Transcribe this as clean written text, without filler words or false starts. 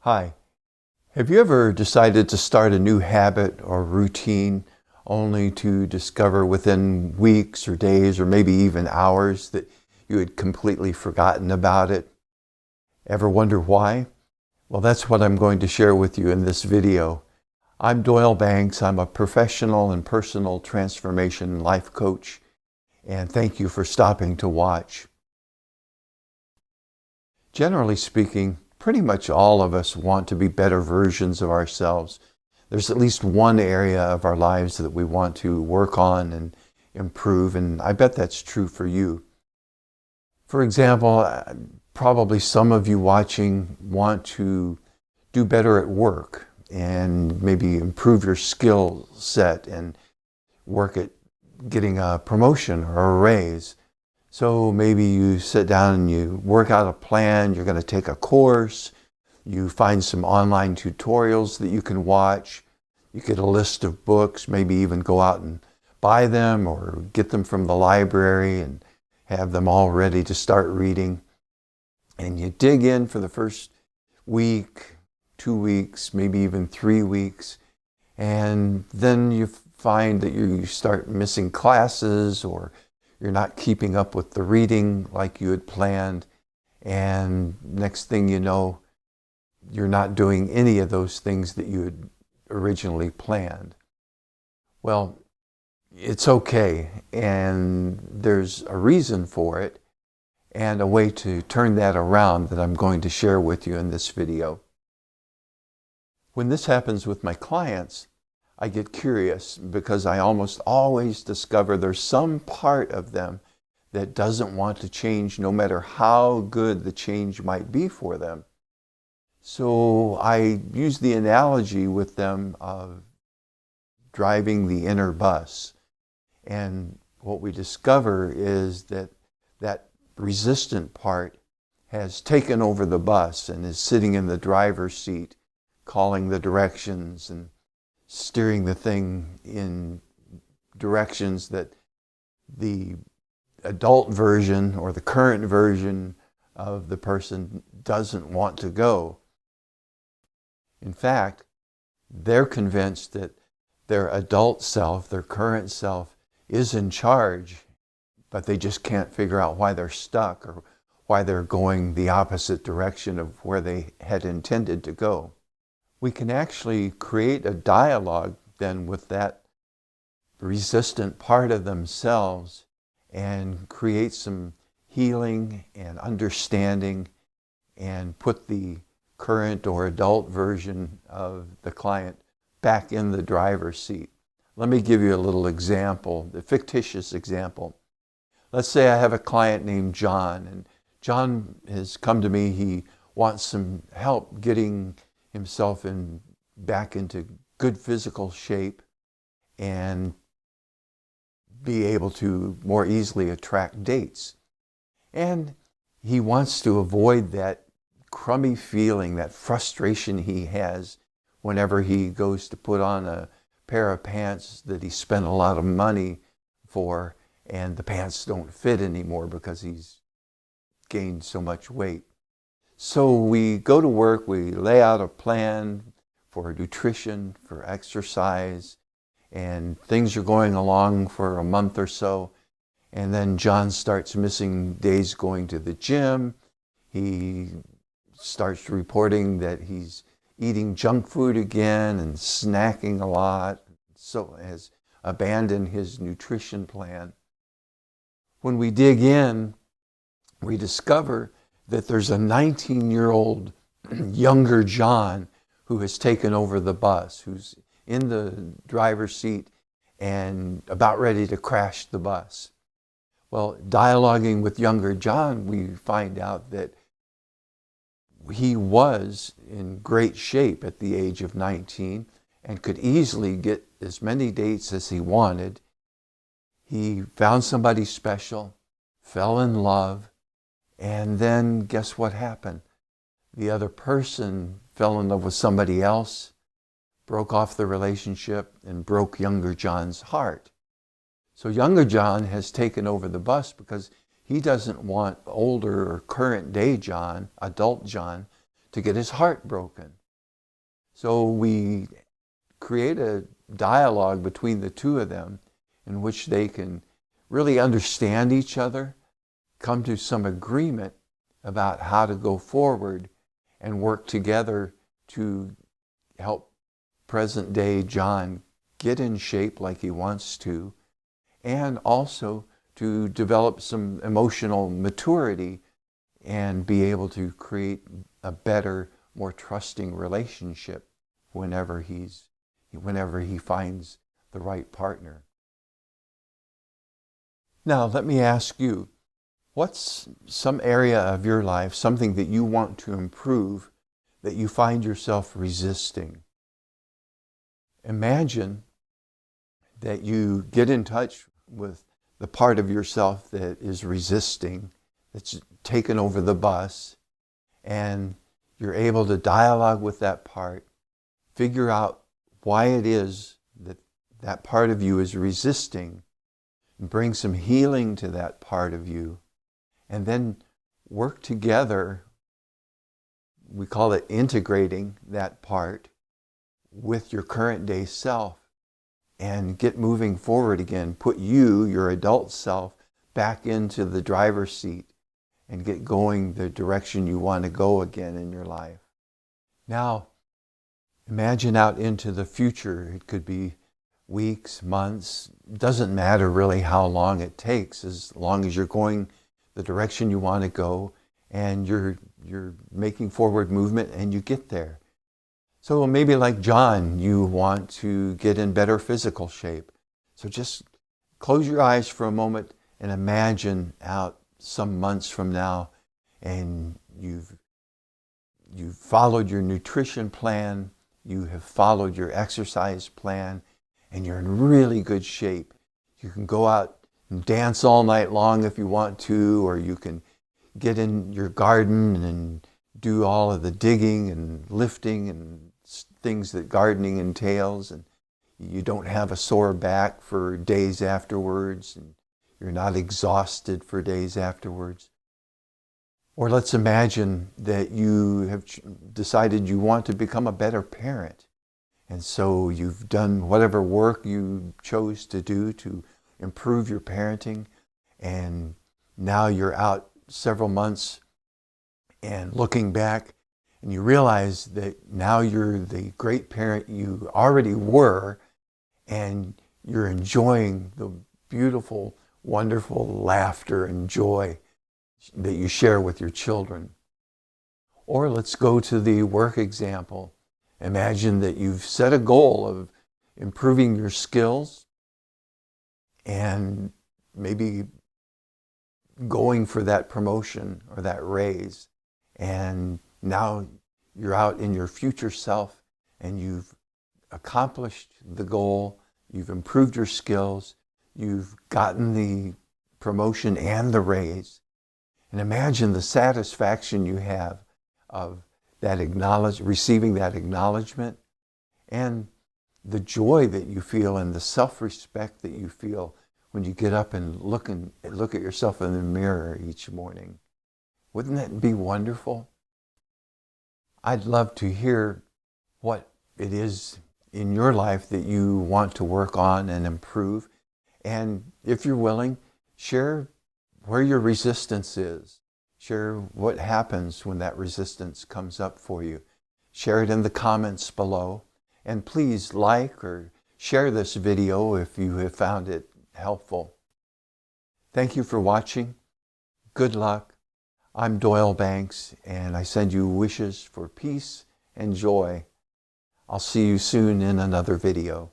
Hi. Have you ever decided to start a new habit or routine only to discover within weeks or days or maybe even hours that you had completely forgotten about it? Ever wonder why? Well, that's what I'm going to share with you in this video. I'm Doyle Banks. I'm a professional and personal transformation life coach, and thank you for stopping to watch. Generally speaking, pretty much all of us want to be better versions of ourselves. There's at least one area of our lives that we want to work on and improve, and I bet that's true for you. For example, probably some of you watching want to do better at work and maybe improve your skill set and work at getting a promotion or a raise. So maybe you sit down and you work out a plan, you're going to take a course, you find some online tutorials that you can watch, you get a list of books, maybe even go out and buy them or get them from the library and have them all ready to start reading. And you dig in for the first week, 2 weeks, maybe even 3 weeks, and then you find that you start missing classes or you're not keeping up with the reading like you had planned, and next thing you know, you're not doing any of those things that you had originally planned. Well, it's okay, and there's a reason for it and a way to turn that around that I'm going to share with you in this video. When this happens with my clients, I get curious because I almost always discover there's some part of them that doesn't want to change no matter how good the change might be for them. So I use the analogy with them of driving the inner bus. And what we discover is that that resistant part has taken over the bus and is sitting in the driver's seat, calling the directions and steering the thing in directions that the adult version or the current version of the person doesn't want to go. In fact, they're convinced that their adult self, their current self, is in charge, but they just can't figure out why they're stuck or why they're going the opposite direction of where they had intended to go. We can actually create a dialogue then with that resistant part of themselves and create some healing and understanding and put the current or adult version of the client back in the driver's seat. Let me give you a little example, a fictitious example. Let's say I have a client named John, and John has come to me. He wants some help getting himself back into good physical shape and be able to more easily attract dates. And he wants to avoid that crummy feeling, that frustration he has whenever he goes to put on a pair of pants that he spent a lot of money for and the pants don't fit anymore because he's gained so much weight. So we go to work, we lay out a plan for nutrition, for exercise, and things are going along for a month or so. And then John starts missing days going to the gym. He starts reporting that he's eating junk food again and snacking a lot, so has abandoned his nutrition plan. When we dig in, we discover that there's a 19-year-old younger John who has taken over the bus, who's in the driver's seat and about ready to crash the bus. Well, dialoguing with younger John, we find out that he was in great shape at the age of 19 and could easily get as many dates as he wanted. He found somebody special, fell in love, and then guess what happened? The other person fell in love with somebody else, broke off the relationship, and broke younger John's heart. So younger John has taken over the bus because he doesn't want older or current day John, adult John, to get his heart broken. So we create a dialogue between the two of them in which they can really understand each other, come to some agreement about how to go forward and work together to help present day John get in shape like he wants to, and also to develop some emotional maturity and be able to create a better, more trusting relationship whenever he finds the right partner. Now, let me ask you, what's some area of your life, something that you want to improve, that you find yourself resisting? Imagine that you get in touch with the part of yourself that is resisting, that's taken over the bus, and you're able to dialogue with that part, figure out why it is that that part of you is resisting, and bring some healing to that part of you, and then work together. We call it integrating that part with your current day self and get moving forward again. Put you, your adult self, back into the driver's seat and get going the direction you want to go again in your life. Now, imagine out into the future. It could be weeks, months. It doesn't matter really how long it takes, as long as you're going the direction you want to go and you're making forward movement and you get there. So maybe like John, you want to get in better physical shape. So just close your eyes for a moment and imagine out some months from now, and you've followed your nutrition plan, you have followed your exercise plan, and you're in really good shape. You can go out and dance all night long if you want to, or you can get in your garden and do all of the digging and lifting and things that gardening entails, and you don't have a sore back for days afterwards, and you're not exhausted for days afterwards. Or let's imagine that you have decided you want to become a better parent, and so you've done whatever work you chose to do to improve your parenting, and now you're out several months and looking back, and you realize that now you're the great parent you already were, and you're enjoying the beautiful, wonderful laughter and joy that you share with your children. Or let's go to the work example. Imagine that you've set a goal of improving your skills and maybe going for that promotion or that raise. And now you're out in your future self and you've accomplished the goal, you've improved your skills, you've gotten the promotion and the raise. And imagine the satisfaction you have of that receiving that acknowledgement, and the joy that you feel and the self-respect that you feel when you get up and look at yourself in the mirror each morning. Wouldn't that be wonderful? I'd love to hear what it is in your life that you want to work on and improve. And if you're willing, share where your resistance is. Share what happens when that resistance comes up for you. Share it in the comments below. And please like or share this video if you have found it helpful. Thank you for watching. Good luck. I'm Doyle Banks, and I send you wishes for peace and joy. I'll see you soon in another video.